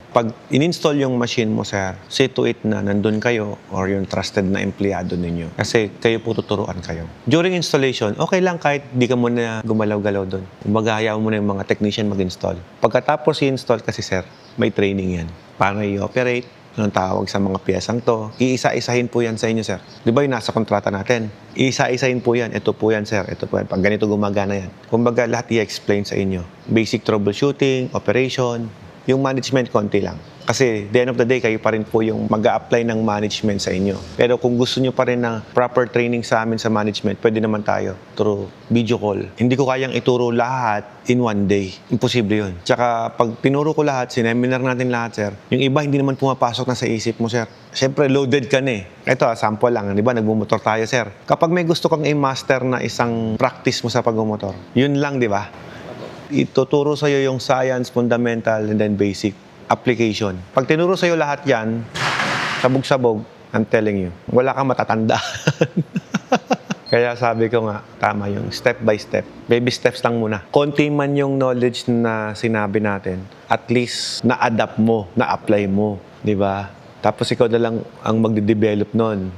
Pag in-install yung machine mo, sir, see to it na nandun kayo or yung trusted na empleyado ninyo. Kasi kayo po tuturuan kayo. During installation, okay lang kahit di ka muna gumalaw-galaw doon. Kumbaga, hayaan mo na yung mga technician mag-install. Pagkatapos i-install kasi, sir, may training yan. Paano i-operate, anong tawag sa mga piyesang to. Iisa-isahin po yan sa inyo, sir. Di ba yung nasa kontrata natin? Iisa-isahin po yan. Ito po yan, sir. Ito po yan. Pag ganito gumagana yan. Kumbaga, lahat i-explain sa inyo. Basic troubleshooting, operation, yung management konti lang. Kasi the end of the day, kayo pa rin po yung mag-a-apply ng management sa inyo. Pero kung gusto nyo pa rin ng proper training sa amin sa management, pwede naman tayo through video call. Hindi ko kayang ituro lahat in one day. Imposible yun. Tsaka pag tinuro ko lahat, sineminar natin lahat, sir, yung iba hindi naman pumapasok na sa isip mo, sir. Siyempre, loaded ka na eh. Ito, sample lang. Di ba, nagmumotor tayo, sir. Kapag may gusto kang i-master na isang practice mo sa pagmumotor, yun lang, di ba? Ituturo sa'yo yung science, fundamental, and then basic application. Pag tinuro sa'yo lahat yan, sabog-sabog, I'm telling you, wala kang matatanda. Kaya sabi ko nga, tama yung step by step. Baby steps lang muna. Konti man yung knowledge na sinabi natin, at least na-adapt mo, na-apply mo. Di ba? Tapos ikaw na lang ang magde-develop nun.